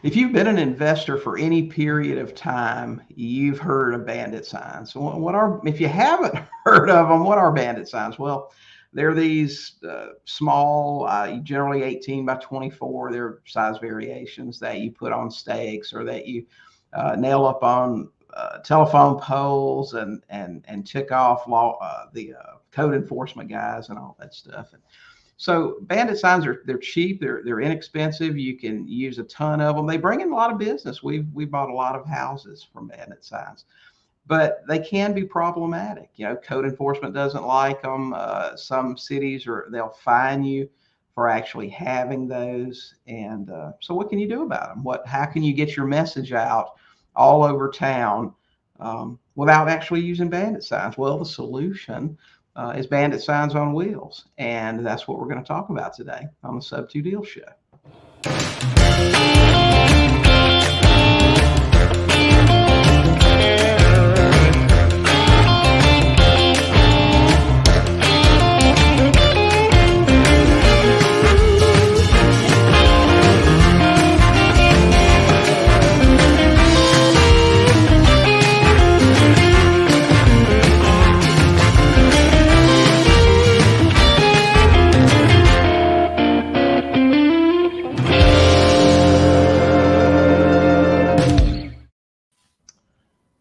If you've been an investor for any period of time, you've heard of Bandit Signs. If you haven't heard of them, what are Bandit Signs? Well, they're these small, generally 18 by 24. They're size variations that you put on stakes or that you nail up on telephone poles and tick off the code enforcement guys and all that stuff. And so Bandit Signs they're cheap, they're inexpensive. You can use a ton of them. They bring in a lot of business. We bought a lot of houses from Bandit Signs, but they can be problematic. Code enforcement doesn't like them. Some cities they'll fine you for actually having those. And so what can you do about them? How can you get your message out all over town without actually using Bandit Signs? Well, the solution is Bandit Signs on wheels. And that's what we're going to talk about today on the Sub2Deals Show.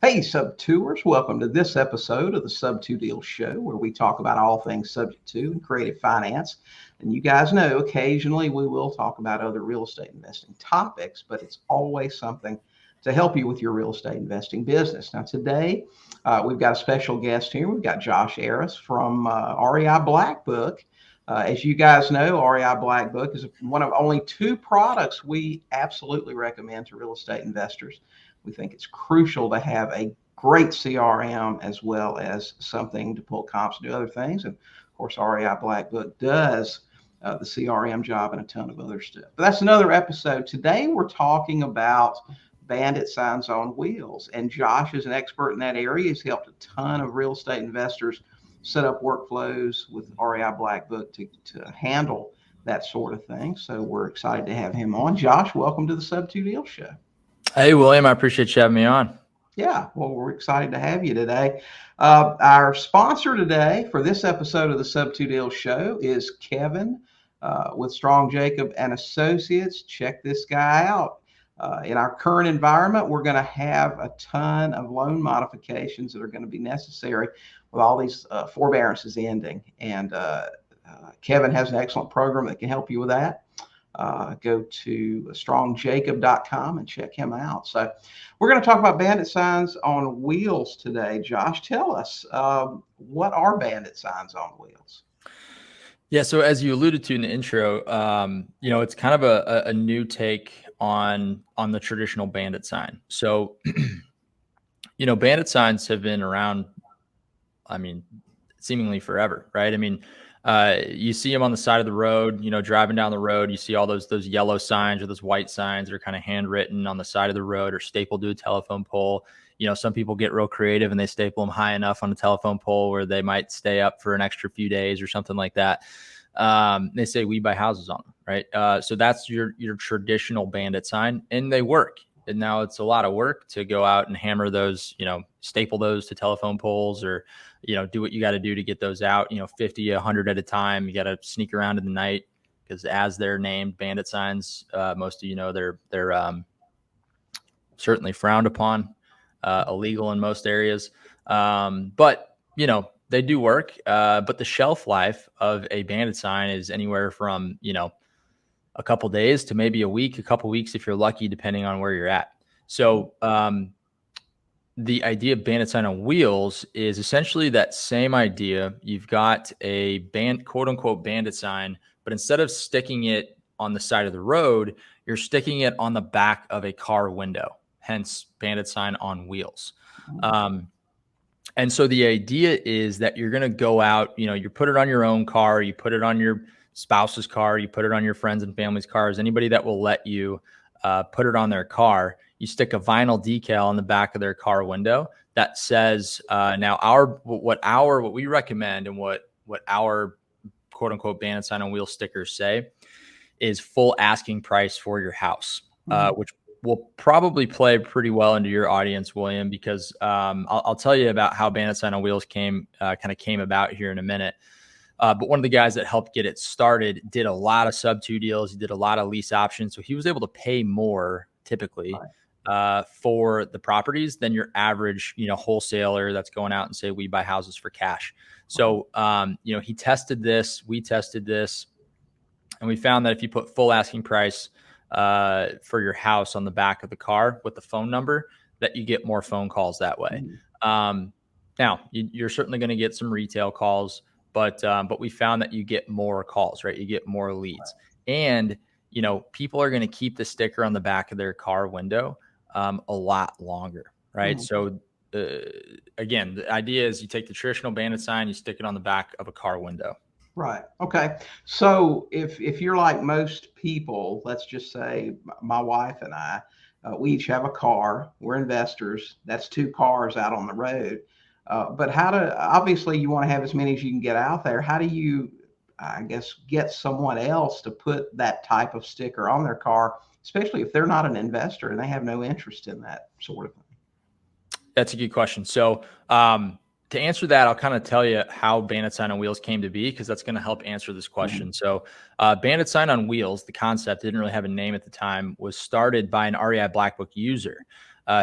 Hey, Sub2ers, welcome to this episode of the Sub2Deals Show, where we talk about all things subject to and creative finance. And you guys know occasionally we will talk about other real estate investing topics, but it's always something to help you with your real estate investing business. Now, today we've got a special guest here. We've got Josh Arras from REI Black Book. As you guys know, REI Black Book is one of only two products we absolutely recommend to real estate investors. We think it's crucial to have a great CRM as well as something to pull comps and do other things. And of course, REI Black Book does the CRM job and a ton of other stuff. But that's another episode. Today, we're talking about Bandit Signs on wheels. And Josh is an expert in that area. He's helped a ton of real estate investors set up workflows with REI Black Book to handle that sort of thing. So we're excited to have him on. Josh, welcome to the Sub2Deals Show. Hey, William, I appreciate you having me on. Yeah, well, we're excited to have you today. Our sponsor today for this episode of the Sub2Deals Show is Kevin with Strong Jacob and Associates. Check this guy out. In our current environment, we're going to have a ton of loan modifications that are going to be necessary with all these forbearances ending. And Kevin has an excellent program that can help you with that. Go to strongjacob.com and check him out. So we're going to talk about Bandit Signs on wheels today. Josh, tell us, what are Bandit Signs on wheels? Yeah, so as you alluded to in the intro, it's kind of a new take on the traditional Bandit sign. So, Bandit signs have been around, seemingly forever, right? You see them on the side of the road, driving down the road, you see all those yellow signs or those white signs that are kind of handwritten on the side of the road or stapled to a telephone pole. Some people get real creative and they staple them high enough on a telephone pole where they might stay up for an extra few days or something like that. They say we buy houses on them, right? So that's your traditional Bandit sign, and they work. And now it's a lot of work to go out and hammer those, staple those to telephone poles or, do what you got to do to get those out, 50, 100 at a time. You got to sneak around in the night because as they're named Bandit signs, most of they're certainly frowned upon, illegal in most areas. But they do work. But the shelf life of a Bandit sign is anywhere from, a couple days to maybe a week, a couple weeks if you're lucky, depending on where you're at. So the idea of Bandit sign on wheels is essentially that same idea. You've got a quote unquote bandit sign, but instead of sticking it on the side of the road, you're sticking it on the back of a car window, hence Bandit sign on wheels. And so the idea is that you're going to go out, you put it on your own car, you put it on your spouse's car, you put it on your friends and family's cars, anybody that will let you put it on their car. You stick a vinyl decal on the back of their car window that says, what we recommend and what our quote unquote Bandit sign on wheel stickers say is full asking price for your house, which will probably play pretty well into your audience, William, because I'll tell you about how Bandit Sign on Wheels kind of came about here in a minute. But one of the guys that helped get it started did a lot of sub-2 deals. He did a lot of lease options. So he was able to pay more typically for the properties than your average, wholesaler that's going out and say, we buy houses for cash. So, he tested this, we tested this, and we found that if you put full asking price for your house on the back of the car with the phone number, that you get more phone calls that way. Now, you're certainly going to get some retail calls, but we found that you get more calls, right? You get more leads. And, people are going to keep the sticker on the back of their car window a lot longer, right? So, again, the idea is you take the traditional Bandit sign, you stick it on the back of a car window. Right. Okay. So if you're like most people, let's just say my wife and I, we each have a car. We're investors. That's 2 cars out on the road. But obviously you want to have as many as you can get out there. How do you, I guess, get someone else to put that type of sticker on their car, especially if they're not an investor and they have no interest in that sort of thing? That's a good question. So, to answer that, I'll kind of tell you how Bandit Sign on Wheels came to be, because that's going to help answer this question. So Bandit Sign on Wheels, the concept didn't really have a name at the time, was started by an REI Black Book user.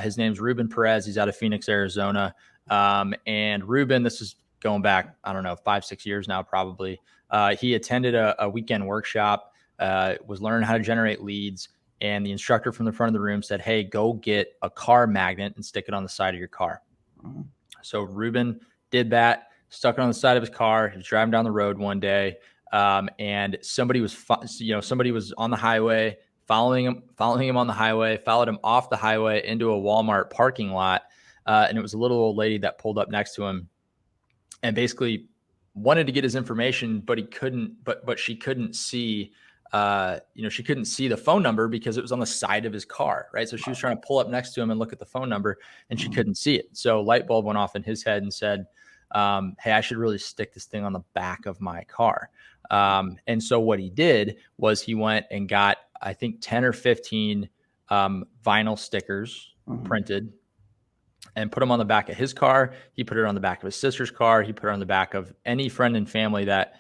His name's Ruben Perez. He's out of Phoenix, Arizona. And Ruben, this is going back, I don't know, 5-6 years now, probably. He attended a weekend workshop, was learning how to generate leads. And the instructor from the front of the room said, hey, go get a car magnet and stick it on the side of your car. So Ruben did that, stuck it on the side of his car. He was driving down the road one day, and somebody was on the highway, following him on the highway, followed him off the highway into a Walmart parking lot, and it was a little old lady that pulled up next to him, and basically wanted to get his information, but she couldn't see. She couldn't see the phone number because it was on the side of his car, right? So she was trying to pull up next to him and look at the phone number, and she couldn't see it. So light bulb went off in his head and said, hey, I should really stick this thing on the back of my car. And so what he did was he went and got, I think, 10 or 15 vinyl stickers printed and put them on the back of his car. He put it on the back of his sister's car. He put it on the back of any friend and family that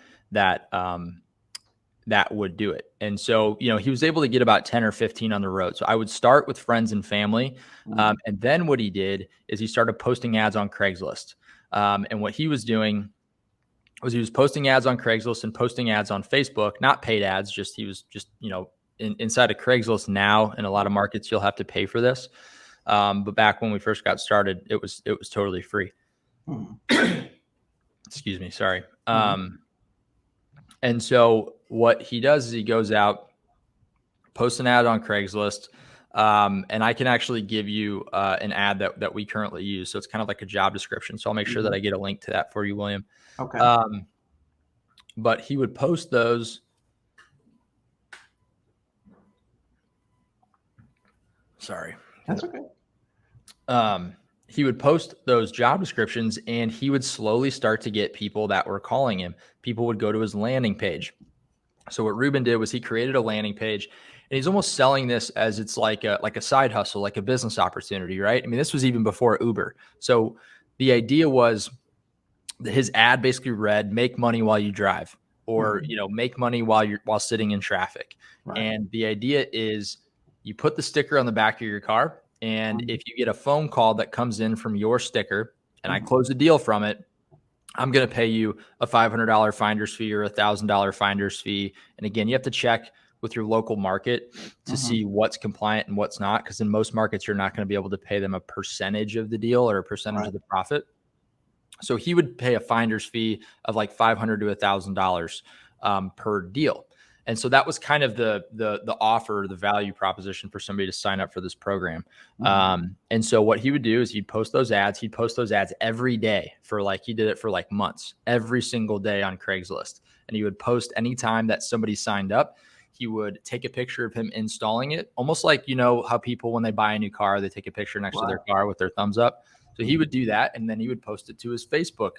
would do it. And so, he was able to get about 10 or 15 on the road. So I would start with friends and family. And then what he did is he started posting ads on Craigslist. And what he was doing was he was posting ads on Craigslist and posting ads on Facebook, not paid ads, he was inside of Craigslist now. In a lot of markets, you'll have to pay for this. But back when we first got started, it was totally free. Excuse me. Sorry. And so what he does is he goes out, posts an ad on Craigslist, and I can actually give you an ad that we currently use. So it's kind of like a job description. So I'll make sure that I get a link to that for you, William. Okay. But he would post those. Sorry. That's okay. He would post those job descriptions, and he would slowly start to get people that were calling him. People would go to his landing page. So what Ruben did was he created a landing page, and he's almost selling this as it's like a side hustle, like a business opportunity, right? I mean, this was even before Uber. So the idea was that his ad basically read, make money while you drive, or, make money while sitting in traffic. Right. And the idea is you put the sticker on the back of your car, and if you get a phone call that comes in from your sticker and I close a deal from it, I'm going to pay you a $500 finder's fee or $1,000 finder's fee. And again, you have to check with your local market to see what's compliant and what's not, because in most markets, you're not going to be able to pay them a percentage of the deal or a percentage of the profit. So he would pay a finder's fee of like $500 to $1,000 per deal. And so that was kind of the offer, the value proposition for somebody to sign up for this program. And so what he would do is he'd post those ads. He'd post those ads every day he did it for like months, every single day on Craigslist. And he would post anytime that somebody signed up. He would take a picture of him installing it, almost like, how people, when they buy a new car, they take a picture next to their car with their thumbs up. So he would do that, and then he would post it to his Facebook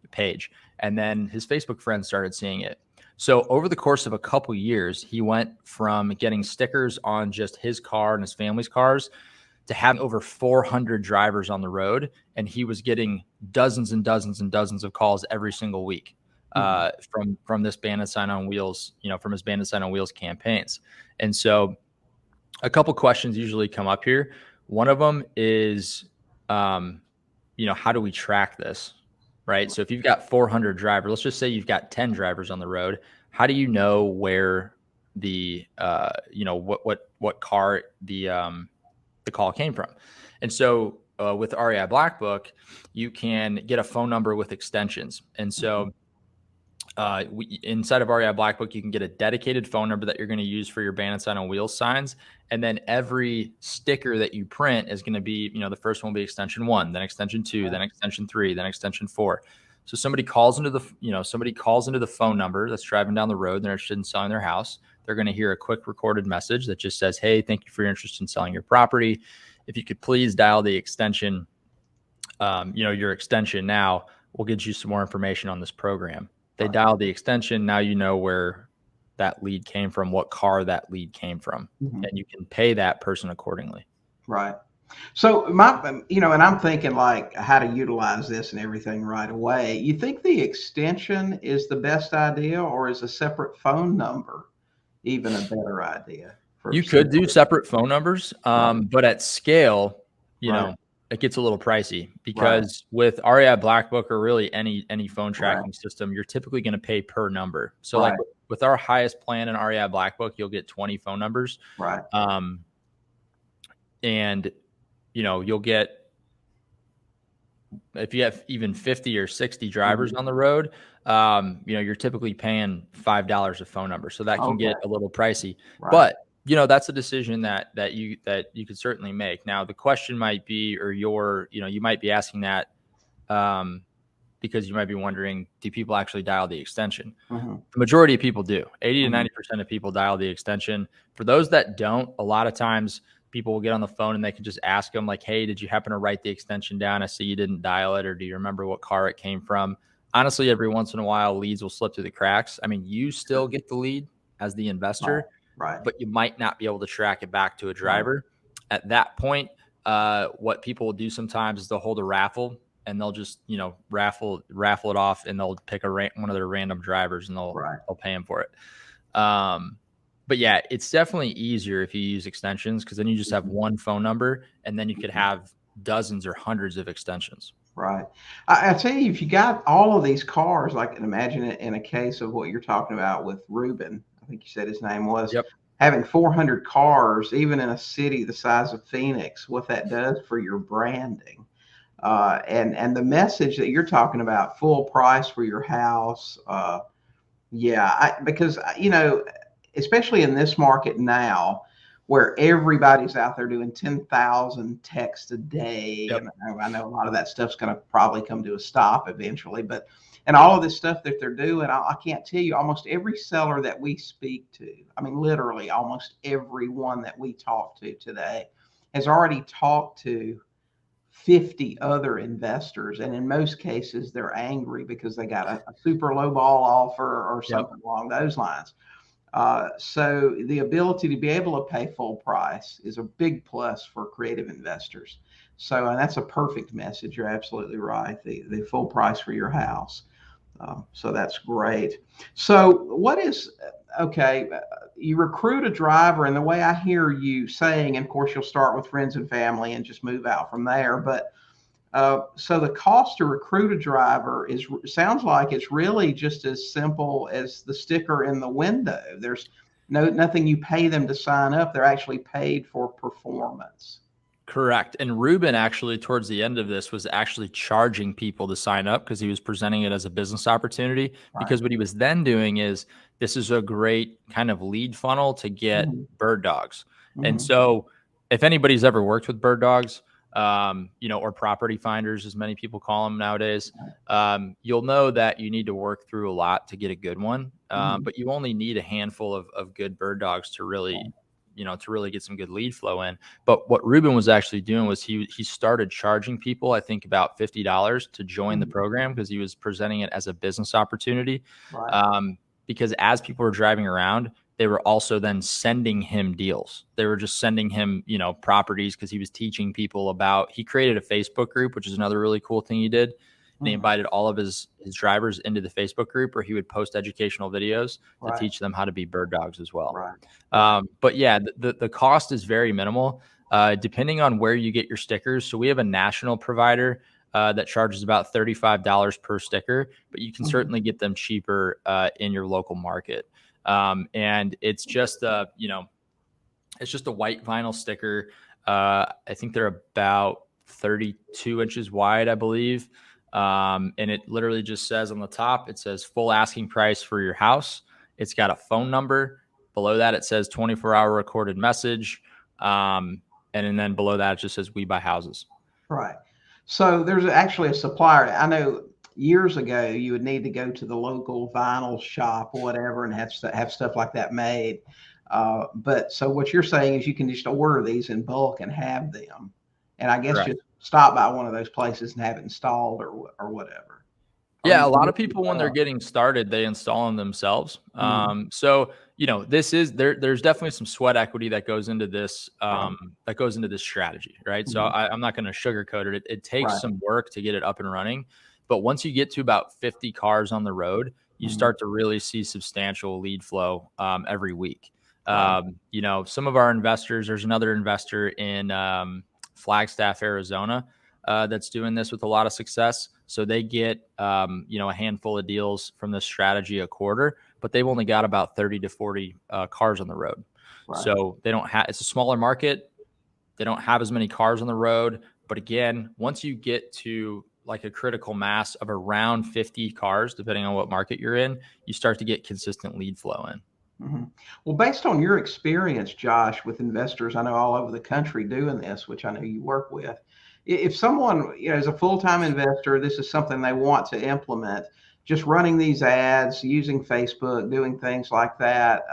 page. And then his Facebook friends started seeing it. So over the course of a couple years, he went from getting stickers on just his car and his family's cars to having over 400 drivers on the road. And he was getting dozens and dozens and dozens of calls every single week from this Bandit Sign on Wheels, from his Bandit Sign on Wheels campaigns. And so a couple questions usually come up here. One of them is, how do we track this? Right. So if you've got 400 drivers, let's just say you've got 10 drivers on the road. How do you know where the, what car the call came from? And so with REI Black Book, you can get a phone number with extensions. And so inside of REI Black Book, you can get a dedicated phone number that you're going to use for your Bandit Sign on Wheels signs. And then every sticker that you print is going to be, the first one will be extension 1, then extension 2, then extension 3, then extension 4. So somebody calls into the phone number that's driving down the road. They're interested in selling their house. They're going to hear a quick recorded message that just says, "Hey, thank you for your interest in selling your property. If you could please dial the extension, your extension now, we'll get you some more information on this program." They dial the extension. Now you know where that lead came from, what car that lead came from, and you can pay that person accordingly. Right. So and I'm thinking like how to utilize this and everything right away. You think the extension is the best idea, or is a separate phone number even a better idea? You could do separate phone numbers, but at scale, it gets a little pricey because with REI Black Book or really any phone tracking system, you're typically going to pay per number. So like with our highest plan in REI Black Book, you'll get 20 phone numbers. Right. And you'll get, if you have even 50 or 60 drivers on the road, you're typically paying $5 a phone number. So that can get a little pricey, but that's a decision that you could certainly make. Now, the question might be, or you might be asking that because you might be wondering, do people actually dial the extension? The majority of people do. 80 to 90% of people dial the extension. For those that don't, a lot of times people will get on the phone and they can just ask them like, "Hey, did you happen to write the extension down? I see you didn't dial it. Or do you remember what car it came from?" Honestly, every once in a while, leads will slip through the cracks. I mean, you still get the lead as the investor. Right. But you might not be able to track it back to a driver. At that point, what people will do sometimes is they'll hold a raffle and they'll just, raffle it off, and they'll pick one of their random drivers and they'll pay them for it. But yeah, it's definitely easier if you use extensions, because then you just have one phone number and then you could have dozens or hundreds of extensions. Right. I tell you, if you got all of these cars, I can imagine it in a case of what you're talking about with Ruben. I think you said his name was, having 400 cars, even in a city the size of Phoenix, what that does for your branding. And the message that you're talking about, full price for your house. Because, especially in this market now, where everybody's out there doing 10,000 texts a day. And I know a lot of that stuff's going to probably come to a stop eventually, and all of this stuff that they're doing, I can't tell you, almost every seller that we speak to, I mean, literally almost everyone that we talk to today has already talked to 50 other investors. And in most cases, they're angry because they got a super low ball offer or something along those lines. So the ability to be able to pay full price is a big plus for creative investors. So, and that's a perfect message. You're absolutely right. The full price for your house. So that's great. So what is, you recruit a driver, and the way I hear you saying, and of course you'll start with friends and family and just move out from there. But so the cost to recruit a driver sounds like it's really just as simple as the sticker in the window. There's nothing you pay them to sign up. They're actually paid for performance. Correct. And Ruben actually, towards the end of this, was actually charging people to sign up because he was presenting it as a business opportunity. Because what he was then doing is, this is a great kind of lead funnel to get bird dogs. And so if anybody's ever worked with bird dogs, or property finders, as many people call them nowadays, you'll know that you need to work through a lot to get a good one. But you only need a handful of good bird dogs to really get some good lead flow in. But what Ruben was actually doing was he started charging people, I think about $50 to join the program, because he was presenting it as a business opportunity. because as people were driving around, they were also then sending him deals. They were just sending him, properties because he was teaching people about, he created a Facebook group, which is another really cool thing he did. And he invited all of his drivers into the Facebook group where he would post educational videos to teach them how to be bird dogs as well. But yeah, the cost is very minimal, depending on where you get your stickers. So we have a national provider that charges about $35 per sticker, but you can certainly get them cheaper in your local market. And it's just it's just a white vinyl sticker. I think they're about 32 inches wide, I believe. And it literally just says on the top, it says full asking price for your house. It's got a phone number. Below that, it says 24-hour recorded message. And then below that, it just says we buy houses. Right. So there's actually a supplier. I know years ago you would need to go to the local vinyl shop or whatever and have stuff like that made. But so what you're saying is you can just order these in bulk and have them. And I guess just stop by one of those places and have it installed or whatever. Yeah, a lot of people when they're getting started, they install them themselves. So there's definitely some sweat equity that goes into this strategy, right? So I'm not going to sugarcoat it. It takes some work to get it up and running, but once you get to about 50 cars on the road, you start to really see substantial lead flow every week. Some of our investors, there's another investor in Flagstaff, Arizona, that's doing this with a lot of success. So they get, a handful of deals from this strategy a quarter, but they've only got about 30 to 40 cars on the road. So they don't have, it's a smaller market. They don't have as many cars on the road. But again, once you get to like a critical mass of around 50 cars, depending on what market you're in, you start to get consistent lead flow in. Well, based on your experience, Josh, with investors, I know all over the country doing this, which I know you work with, if someone is a full-time investor, this is something they want to implement, just running these ads, using Facebook, doing things like that.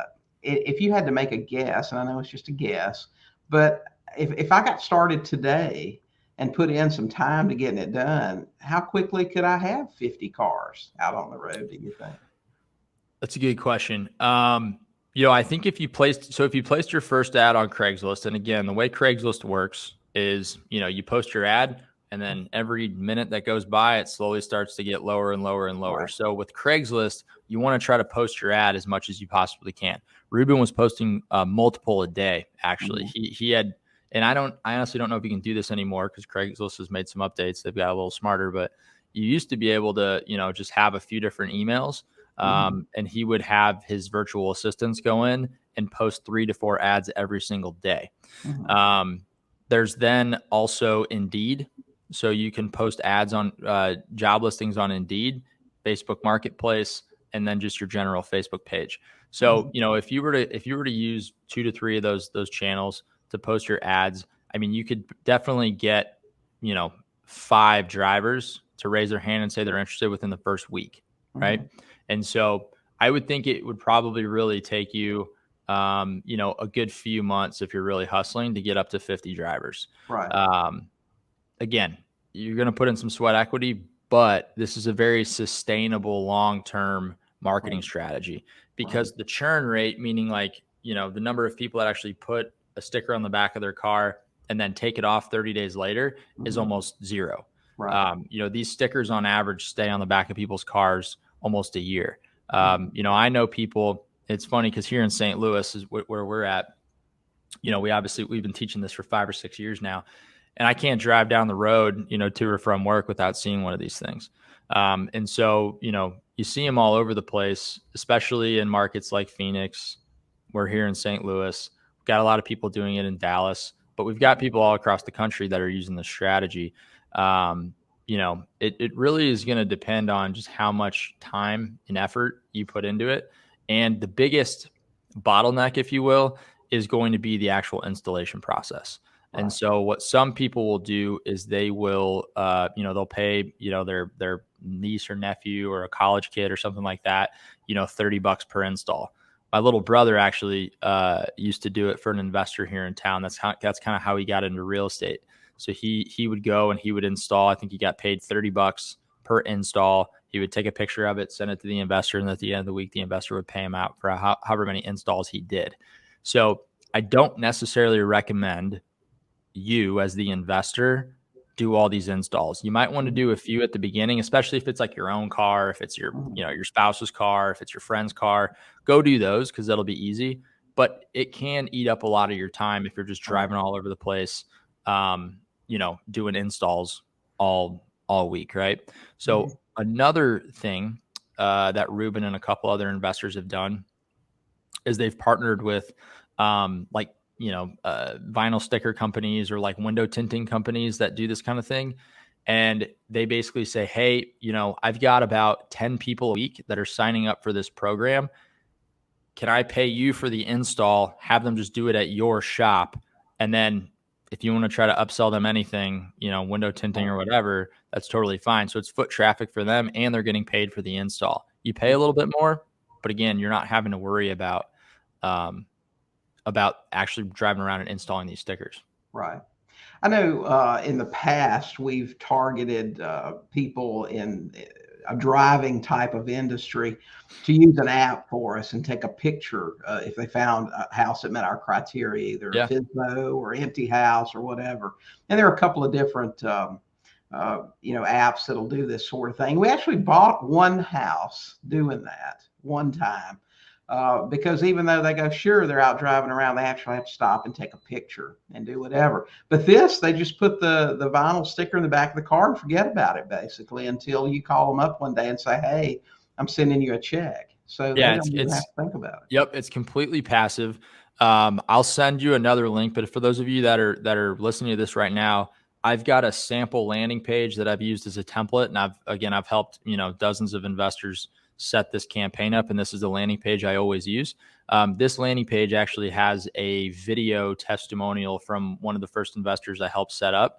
If you had to make a guess, and I know it's just a guess, but if I got started today and put in some time to getting it done, how quickly could I have 50 cars out on the road, do you think? That's a good question. I think if you placed your first ad on Craigslist, and again, the way Craigslist works is, you post your ad and then every minute that goes by, it slowly starts to get lower and lower and lower. So with Craigslist, you want to try to post your ad as much as you possibly can. Ruben was posting multiple a day, actually. He had, and I honestly don't know if you can do this anymore because Craigslist has made some updates. They've got a little smarter, but you used to be able to, just have a few different emails. And he would have his virtual assistants go in and post 3 to 4 ads every single day. There's then also Indeed. So you can post ads on job listings on Indeed, Facebook Marketplace, and then just your general Facebook page. So, if you were to use 2 to 3 of those channels to post your ads, I mean, you could definitely get, 5 drivers to raise their hand and say they're interested within the first week. Right. And so I would think it would probably really take you, a good few months if you're really hustling to get up to 50 drivers. Again, you're going to put in some sweat equity, but this is a very sustainable long-term marketing strategy because the churn rate, meaning the number of people that actually put a sticker on the back of their car and then take it off 30 days later is almost zero. These stickers on average stay on the back of people's cars almost a year. I know people, it's funny because here in St. Louis is where we're at, we've been teaching this for 5 or 6 years now, and I can't drive down the road, to or from work without seeing one of these things. And so, you see them all over the place, especially in markets like Phoenix. We're here in St. Louis. We've got a lot of people doing it in Dallas, but we've got people all across the country that are using this strategy. It really is going to depend on just how much time and effort you put into it. And the biggest bottleneck, if you will, is going to be the actual installation process. And so what some people will do is they will, they'll pay, their niece or nephew or a college kid or something like that, $30 per install. My little brother actually used to do it for an investor here in town. That's kind of how he got into real estate. So he would go and he would install. I think he got paid $30 per install, He would take a picture of it, send it to the investor, and at the end of the week, the investor would pay him out for however many installs he did. So I don't necessarily recommend you as the investor do all these installs. You might want to do a few at the beginning, especially if it's like your own car, if it's your, your spouse's car, if it's your friend's car, go do those because that'll be easy. But it can eat up a lot of your time if you're just driving all over the place, doing installs all week, right? So another thing that Ruben and a couple other investors have done is they've partnered with vinyl sticker companies or like window tinting companies that do this kind of thing. And they basically say, hey, I've got about 10 people a week that are signing up for this program. Can I pay you for the install, have them just do it at your shop? And then if you want to try to upsell them anything, window tinting or whatever, that's totally fine. So it's foot traffic for them and they're getting paid for the install. You pay a little bit more, but again, you're not having to worry about actually driving around and installing these stickers. Right. I know in the past, we've targeted people in a driving type of industry to use an app for us and take a picture if they found a house that met our criteria, either a FSBO or empty house or whatever. And there are a couple of different, apps that'll do this sort of thing. We actually bought one house doing that one time. Because even though they go, sure, they're out driving around, they actually have to stop and take a picture and do whatever. But this, they just put the vinyl sticker in the back of the car and forget about it, basically, until you call them up one day and say, hey, I'm sending you a check. So they don't even have to think about it. Yep, it's completely passive. I'll send you another link, but for those of you that are listening to this right now, I've got a sample landing page that I've used as a template, and I've helped dozens of investors set this campaign up, and this is the landing page I always use. This landing page actually has a video testimonial from one of the first investors I helped set up.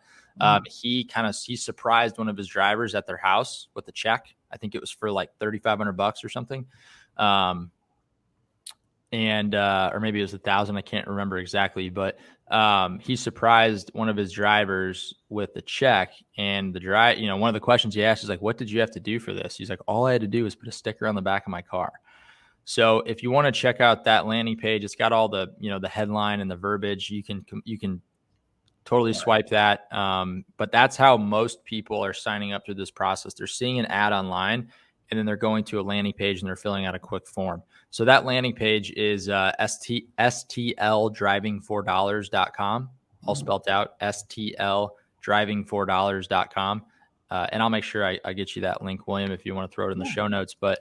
He surprised one of his drivers at their house with a check. I think it was for like $3,500 or something. Or maybe it was $1,000. I can't remember exactly, but he surprised one of his drivers with the check, and one of the questions he asked is like, what did you have to do for this? He's like, all I had to do was put a sticker on the back of my car. So if you want to check out that landing page, it's got all the, the headline and the verbiage. You can totally swipe that. But that's how most people are signing up through this process. They're seeing an ad online, and then they're going to a landing page and they're filling out a quick form. So that landing page is stldriving4dollars.com, all spelled out, stldriving4dollars.com. And I'll make sure I get you that link, William, if you want to throw it in the show notes. But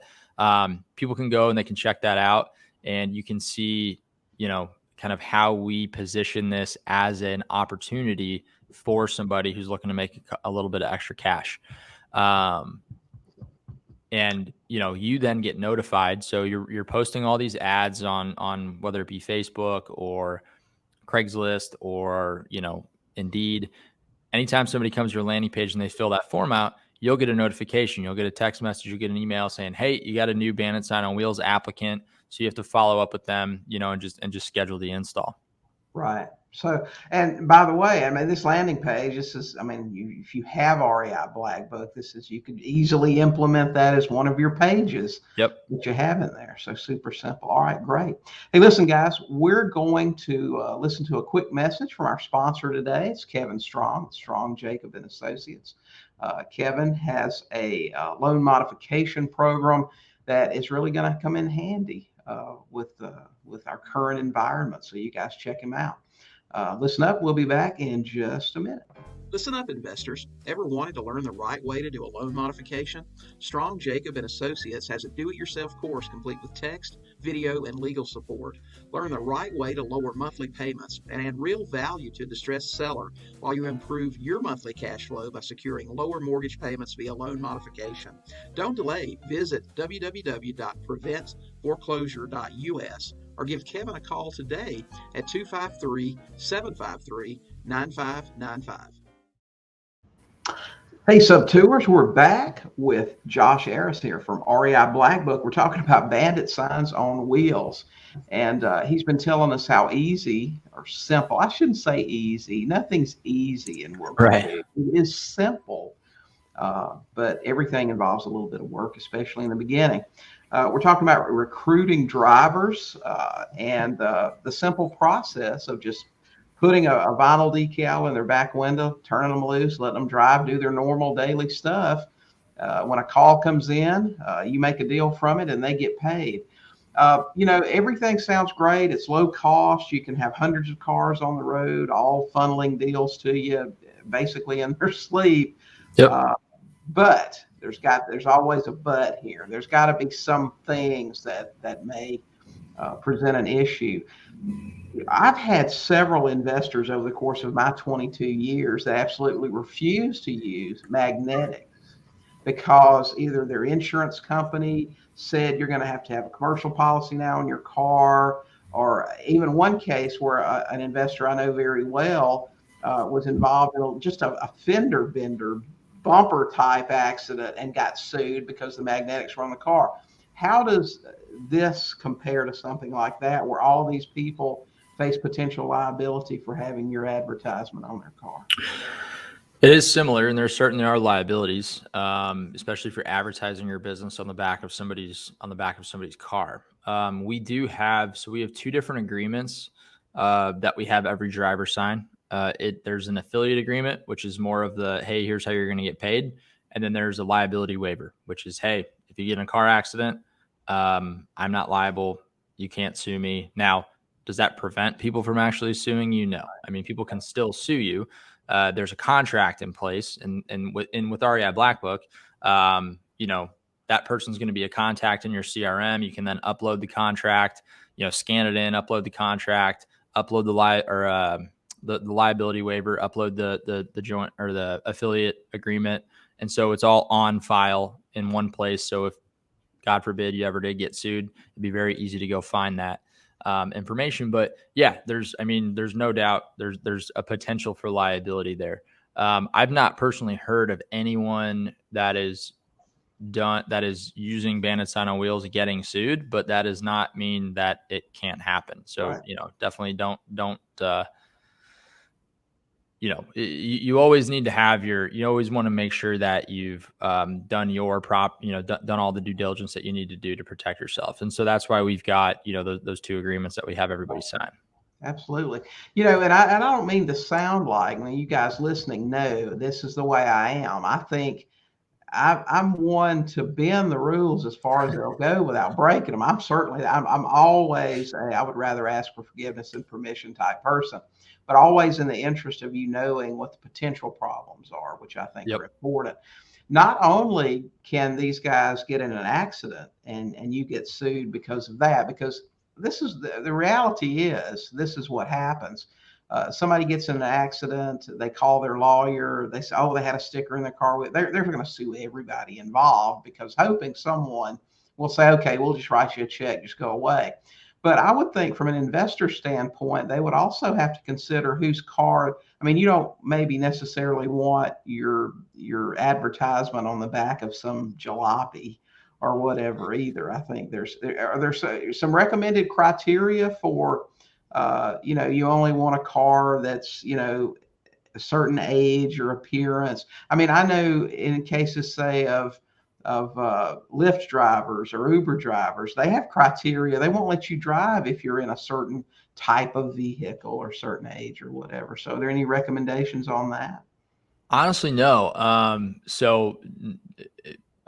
people can go and they can check that out, and you can see, kind of how we position this as an opportunity for somebody who's looking to make a little bit of extra cash. And, you then get notified. So you're posting all these ads on whether it be Facebook or Craigslist or, Indeed. Anytime somebody comes to your landing page and they fill that form out, you'll get a notification. You'll get a text message. You'll get an email saying, hey, you got a new Bandit Sign on Wheels applicant. So you have to follow up with them, and just schedule the install. Right. So, and by the way, this landing page, if you have REI Black Book, you could easily implement that as one of your pages that you have in there. So super simple. All right, great. Hey, listen, guys, we're going to listen to a quick message from our sponsor today. It's Kevin Strong, Jacob and Associates. Kevin has a loan modification program that is really going to come in handy with our current environment. So you guys check him out. Listen up. We'll be back in just a minute. Listen up, investors. Ever wanted to learn the right way to do a loan modification? Strong, Jacob and Associates has a do-it-yourself course complete with text, video, and legal support. Learn the right way to lower monthly payments and add real value to a distressed seller while you improve your monthly cash flow by securing lower mortgage payments via loan modification. Don't delay. Visit www.preventforeclosure.us or give Kevin a call today at 253-753-9595. Hey, Sub2ers, we're back with Josh Arras here from REI Black Book. We're talking about Bandit Signs on Wheels. And he's been telling us how easy or simple, I shouldn't say easy, nothing's easy in what we do. It is simple But everything involves a little bit of work, especially in the beginning. We're talking about recruiting drivers and the simple process of just putting a vinyl decal in their back window, turning them loose, letting them drive, do their normal daily stuff. When a call comes in, you make a deal from it and they get paid. Everything sounds great. It's low cost. You can have hundreds of cars on the road, all funneling deals to you basically in their sleep. Yep. But there's always a but here. There's got to be some things that may present an issue. I've had several investors over the course of my 22 years that absolutely refuse to use magnetics because either their insurance company said you're going to have a commercial policy now in your car, or even one case where an investor I know very well was involved in just a fender bender bumper type accident and got sued because the magnetics were on the car. How does this compare to something like that, where all these people face potential liability for having your advertisement on their car? It is similar, and there certainly are liabilities, especially for advertising your business on the back of somebody's car. We have two different agreements that we have every driver sign. There's an affiliate agreement, which is more of the, hey, here's how you're going to get paid. And then there's a liability waiver, which is, hey, if you get in a car accident, I'm not liable. You can't sue me. Now, does that prevent people from actually suing you? No. I mean, people can still sue you. There's a contract in place, and with REI Black Book, that person's going to be a contact in your CRM. You can then upload the contract, scan it in, upload the contract, upload the liability waiver, upload the joint or the affiliate agreement. And so it's all on file in one place. So if, God forbid, you ever did get sued, it'd be very easy to go find that information. But yeah, there's no doubt there's a potential for liability there. I've not personally heard of anyone that is using Bandit Sign on Wheels getting sued, but that does not mean that it can't happen. So, Right. Definitely don't, you always need to have you always want to make sure that you've done done all the due diligence that you need to do to protect yourself. And so that's why we've got, those two agreements that we have everybody sign. Absolutely. And I don't mean to sound like, when you guys listening know this is the way I am. I think I'm one to bend the rules as far as they'll go without breaking them. I'm always I would rather ask for forgiveness than permission type person, but always in the interest of you knowing what the potential problems are, which I think are important. Not only can these guys get in an accident and you get sued because of that, because this is the reality is this is what happens. Somebody gets in an accident, they call their lawyer, they say, oh, they had a sticker in their car. They're going to sue everybody involved because hoping someone will say, okay, we'll just write you a check, just go away. But I would think from an investor standpoint, they would also have to consider whose car. I mean, you don't maybe necessarily want your advertisement on the back of some jalopy or whatever either. I think there's some recommended criteria for, you only want a car that's, a certain age or appearance. I mean, I know in cases, say, of Lyft drivers or Uber drivers, they have criteria. They won't let you drive if you're in a certain type of vehicle or certain age or whatever. So are there any recommendations on that? Honestly, no. So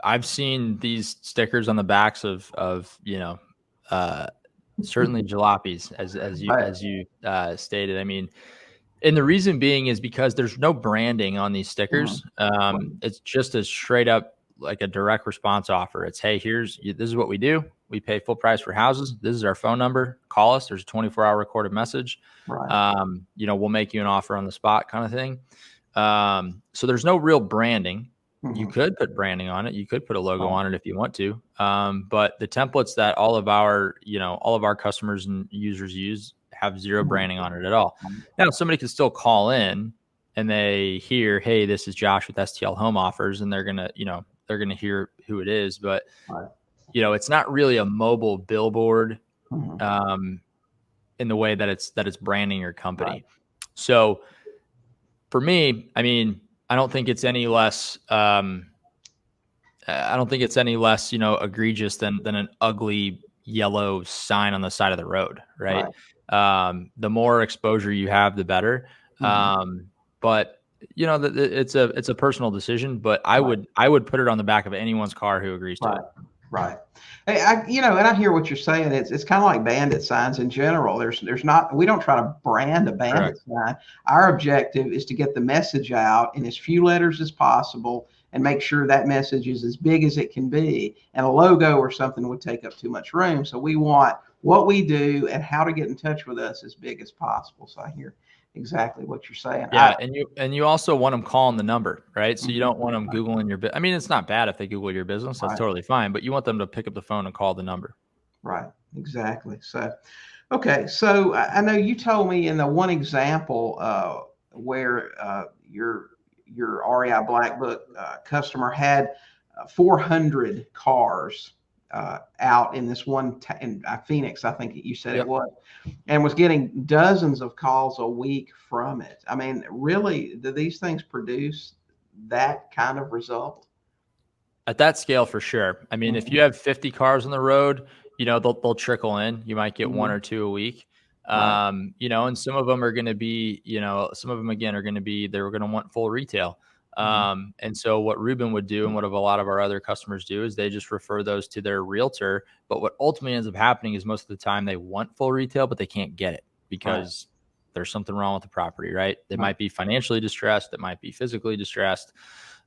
I've seen these stickers on the backs of certainly jalopies, as you stated. I mean, and the reason being is because there's no branding on these stickers. It's just a straight up, like a direct response offer. It's, hey, this is what we do. We pay full price for houses. This is our phone number. Call us. There's a 24-hour recorded message. Right. We'll make you an offer on the spot, kind of thing. So there's no real branding. You could put branding on it. You could put a logo on it if you want to. But the templates that all of our customers and users use have zero branding on it at all. Now, somebody can still call in and they hear, hey, this is Josh with STL Home Offers, and they're gonna hear who it is. But it's not really a mobile billboard in the way that it's branding your company. Right. So for me, I mean, I don't think it's any less. I don't think it's any less, egregious than an ugly yellow sign on the side of the road, right? The more exposure you have, the better. But it's a personal decision. But I would put it on the back of anyone's car who agrees to it. Right. Hey, and I hear what you're saying. It's kind of like bandit signs in general. We don't try to brand a bandit sign. Our objective is to get the message out in as few letters as possible and make sure that message is as big as it can be. And a logo or something would take up too much room. So we want what we do and how to get in touch with us as big as possible. So I hear exactly what you're saying. Yeah, and you also want them calling the number, right? So you don't want them Googling your business. I mean, it's not bad if they Google your business. That's totally fine. But you want them to pick up the phone and call the number. Right. Exactly. So, okay. So I know you told me in the one example where your REI Black Book customer had 400 cars out in this one in Phoenix, I think you said it was, and was getting dozens of calls a week from it. I mean, really, do these things produce that kind of result? At that scale, for sure. I mean, if you have 50 cars on the road, they'll trickle in. You might get one or two a week. And some of them are going to be, some of them again are going to be, they're going to want full retail. And so what Ruben would do and what a lot of our other customers do is they just refer those to their realtor. But what ultimately ends up happening is most of the time they want full retail, but they can't get it because there's something wrong with the property, right? They might be financially distressed. It might be physically distressed.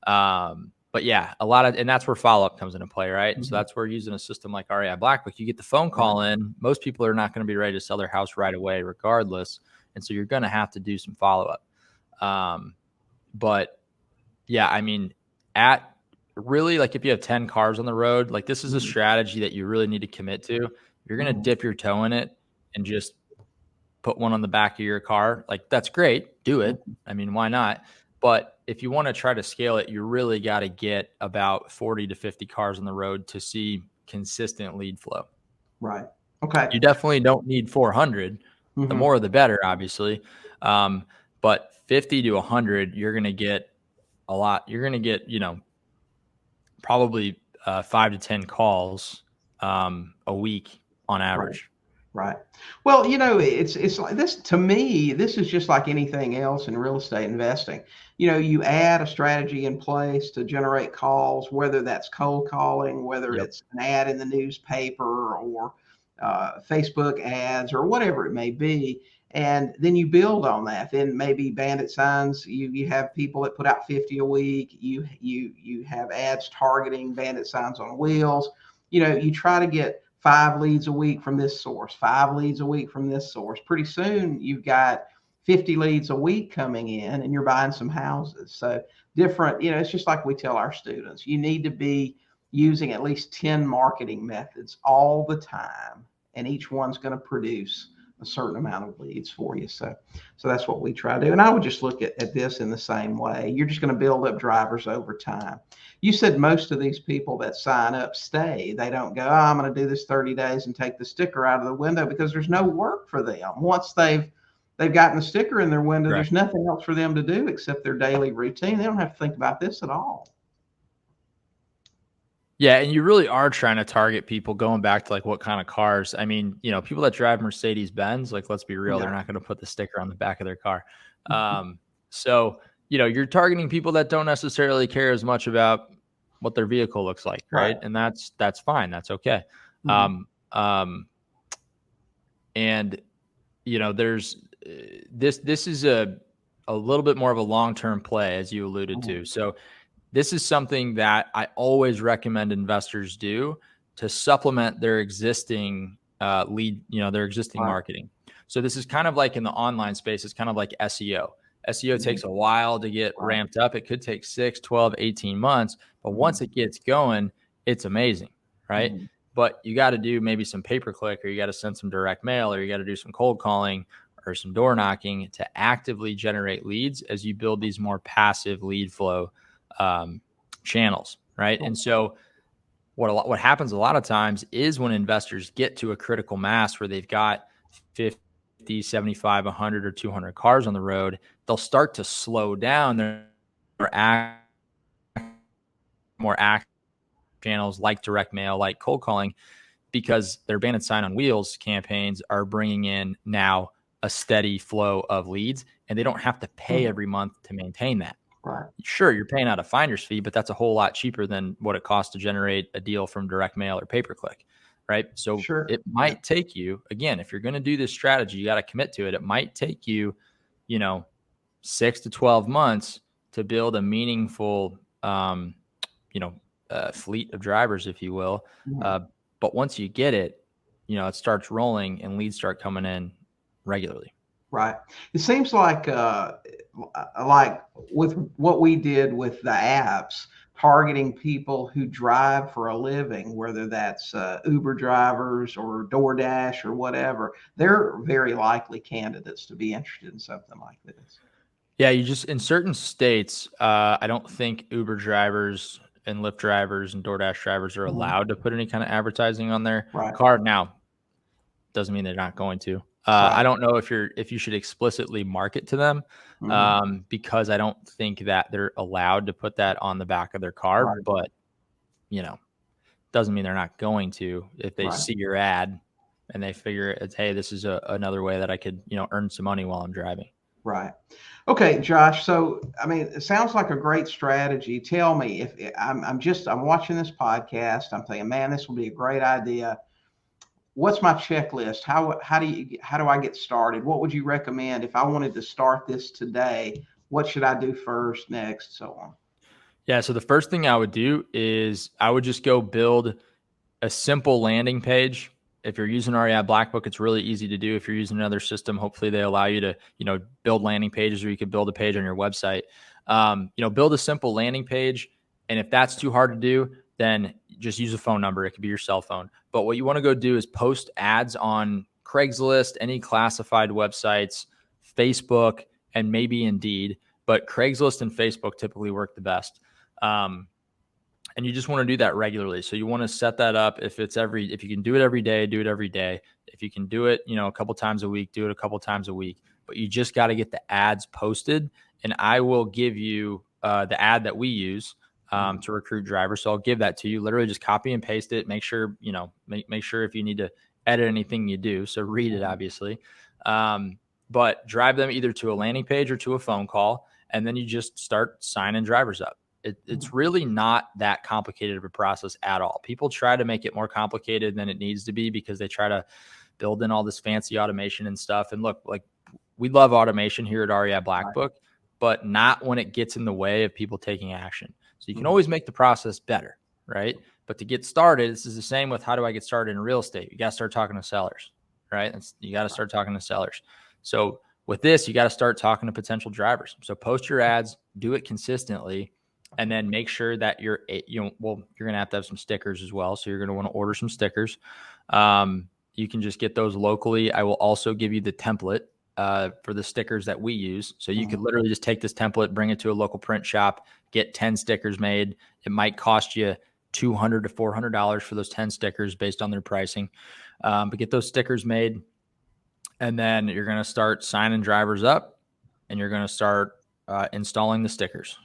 But yeah, and that's where follow-up comes into play, right? And so that's where using a system like REI Black Book, you get the phone call in. Most people are not going to be ready to sell their house right away regardless. And so you're going to have to do some follow-up. But yeah, I mean, if you have 10 cars on the road, like this is a strategy that you really need to commit to. You're going to dip your toe in it and just put one on the back of your car. Like that's great. Do it. I mean, why not? But if you want to try to scale it, you really got to get about 40 to 50 cars on the road to see consistent lead flow. Right. Okay. You definitely don't need 400. The more, the better, obviously. But 50 to 100, you're going to get a lot. You're going to get, probably 5 to 10 calls a week on average. Right. Well, it's like this. To me, this is just like anything else in real estate investing. You add a strategy in place to generate calls, whether that's cold calling, whether it's an ad in the newspaper or Facebook ads or whatever it may be. And then you build on that. Then maybe Bandit Signs, you have people that put out 50 a week. You have ads targeting Bandit Signs on wheels. You try to get 5 leads a week from this source, 5 leads a week from this source. Pretty soon you've got 50 leads a week coming in and you're buying some houses. So different, it's just like we tell our students, you need to be using at least 10 marketing methods all the time. And each one's going to produce a certain amount of leads for you. So that's what we try to do. And I would just look at this in the same way. You're just going to build up drivers over time. You said most of these people that sign up stay. They don't go, I'm going to do this 30 days and take the sticker out of the window, because there's no work for them. Once they've gotten the sticker in their window, there's nothing else for them to do except their daily routine. They don't have to think about this at all. Yeah, and you really are trying to target people going back to like what kind of cars. I mean, people that drive Mercedes-Benz, like let's be real, they're not going to put the sticker on the back of their car. So, you're targeting people that don't necessarily care as much about what their vehicle looks like, right? And that's fine. That's okay. And there's this is a little bit more of a long-term play, as you alluded to. So this is something that I always recommend investors do to supplement their existing lead, their existing marketing. So this is kind of like in the online space, it's kind of like SEO. SEO takes a while to get ramped up. It could take 6, 12, 18 months, but once it gets going, it's amazing, right? But you got to do maybe some pay-per-click, or you got to send some direct mail, or you got to do some cold calling or some door knocking to actively generate leads as you build these more passive lead flow channels, right? And so what happens a lot of times is when investors get to a critical mass where they've got 50, 75, 100 or 200 cars on the road, they'll start to slow down their act, more act channels like direct mail, like cold calling, because their Bandit Sign on Wheels campaigns are bringing in now a steady flow of leads, and they don't have to pay every month to maintain that. Right. Sure, you're paying out a finder's fee, but that's a whole lot cheaper than what it costs to generate a deal from direct mail or pay-per-click, right? So it might take you, again, if you're going to do this strategy, you got to commit to it. It might take you, 6 to 12 months to build a meaningful, fleet of drivers, if you will. But once you get it, it starts rolling and leads start coming in regularly. Right. It seems like with what we did with the apps, targeting people who drive for a living, whether that's Uber drivers or DoorDash or whatever, they're very likely candidates to be interested in something like this. Yeah, you just, in certain states, I don't think Uber drivers and Lyft drivers and DoorDash drivers are allowed to put any kind of advertising on their car. Now, doesn't mean they're not going to. I don't know if you should explicitly market to them, because I don't think that they're allowed to put that on the back of their car. But doesn't mean they're not going to. If they see your ad and they figure it's, hey, this is another way that I could earn some money while I'm driving. Right. Okay, Josh. So, I mean, it sounds like a great strategy. Tell me, if I'm watching this podcast, I'm thinking, man, this will be a great idea. What's my checklist? How do I get started? What would you recommend if I wanted to start this today? What should I do first, next, so on? Yeah. So the first thing I would do is I would just go build a simple landing page. If you're using REI Blackbook, it's really easy to do. If you're using another system, hopefully they allow you to, build landing pages, or you could build a page on your website. Build a simple landing page. And if that's too hard to do, then just use a phone number. It could be your cell phone. But what you want to go do is post ads on Craigslist, any classified websites, Facebook, and maybe Indeed. But Craigslist and Facebook typically work the best. And you just want to do that regularly. So you want to set that up. If you can do it every day, do it every day. If you can do it, a couple times a week, do it a couple times a week. But you just got to get the ads posted. And I will give you the ad that we use to recruit drivers. So I'll give that to you. Literally just copy and paste it. Make sure, make sure if you need to edit anything you do. So read it, obviously. But drive them either to a landing page or to a phone call. And then you just start signing drivers up. It's really not that complicated of a process at all. People try to make it more complicated than it needs to be because they try to build in all this fancy automation and stuff. And look, like, we love automation here at REI Blackbook, but not when it gets in the way of people taking action. So you can always make the process better, right? But to get started, this is the same with how do I get started in real estate? You got to start talking to sellers, right? You got to start talking to sellers. So with this, you got to start talking to potential drivers. So post your ads, do it consistently. And then make sure that you're going to have some stickers as well. So you're going to want to order some stickers. You can just get those locally. I will also give you the template for the stickers that we use. So you could literally just take this template, bring it to a local print shop, get 10 stickers made. It might cost you $200 to $400 for those 10 stickers based on their pricing. But get those stickers made. And then you're going to start signing drivers up, and you're going to start installing the stickers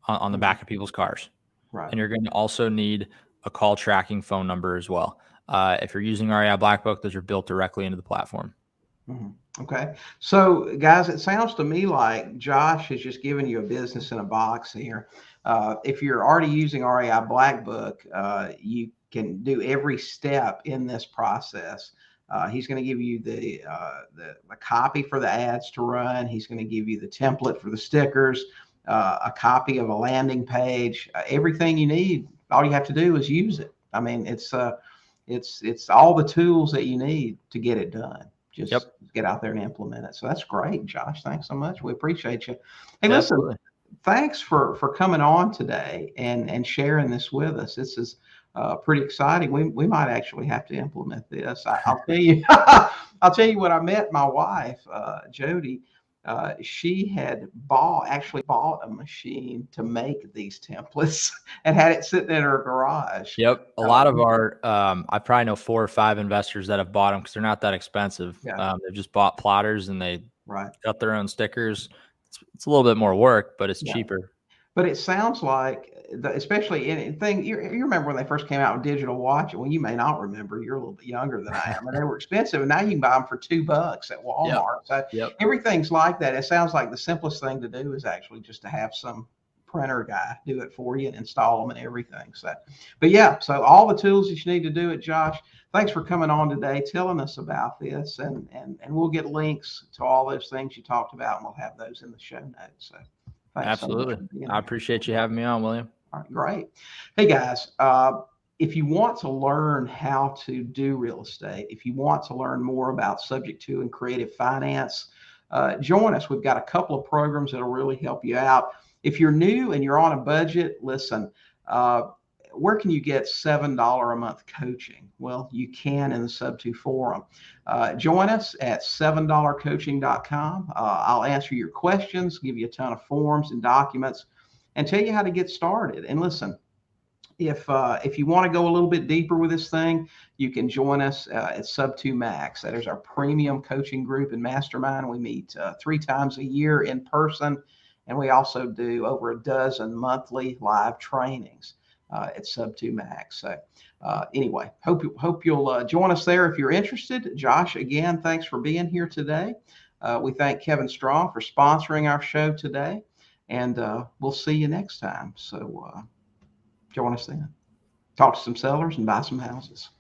on the back of people's cars. Right. And you're going to also need a call tracking phone number as well. If you're using REI Blackbook, those are built directly into the platform. Okay. So guys, it sounds to me like Josh has just given you a business in a box here. If you're already using REI Blackbook, you can do every step in this process. He's going to give you the copy for the ads to run. He's going to give you the template for the stickers, a copy of a landing page, everything you need. All you have to do is use it. I mean, it's all the tools that you need to get it done. Just get out there and implement it. So that's great, Josh. Thanks so much. We appreciate you. Hey, listen, thanks for coming on today and sharing this with us. This is pretty exciting. We might actually have to implement this. I'll tell you. I'll tell you when I met my wife, Jody. She had actually bought a machine to make these templates and had it sitting in her garage. Yep. A lot of our, I probably know 4 or 5 investors that have bought them because they're not that expensive. They've just bought plotters and they cut their own stickers. It's a little bit more work, but it's cheaper. But it sounds like, especially anything, you remember when they first came out with digital watches? Well, you may not remember. You're a little bit younger than I am. And they were expensive. And now you can buy them for $2 at Walmart. So everything's like that. It sounds like the simplest thing to do is actually just to have some printer guy do it for you and install them and everything. So, but yeah, so all the tools that you need to do it, Josh. Thanks for coming on today, telling us about this, and we'll get links to all those things you talked about, and we'll have those in the show notes. So thanks. Absolutely. So I appreciate you having me on, William. All right, great. Hey guys, if you want to learn how to do real estate, if you want to learn more about subject to and creative finance, join us. We've got a couple of programs that'll really help you out. If you're new and you're on a budget, listen, where can you get $7 a month coaching? Well, you can in the Sub2 forum. Join us at $7coaching.com. I'll answer your questions, give you a ton of forms and documents, and tell you how to get started. And listen, if you want to go a little bit deeper with this thing, you can join us at Sub2 Max. That is our premium coaching group and mastermind. We meet 3 times a year in person, and we also do over a dozen monthly live trainings at Sub2 Max. So anyway, hope you'll join us there if you're interested. Josh, again, thanks for being here today. We thank Kevin Strong for sponsoring our show today, and we'll see you next time. So join us then. Talk to some sellers and buy some houses.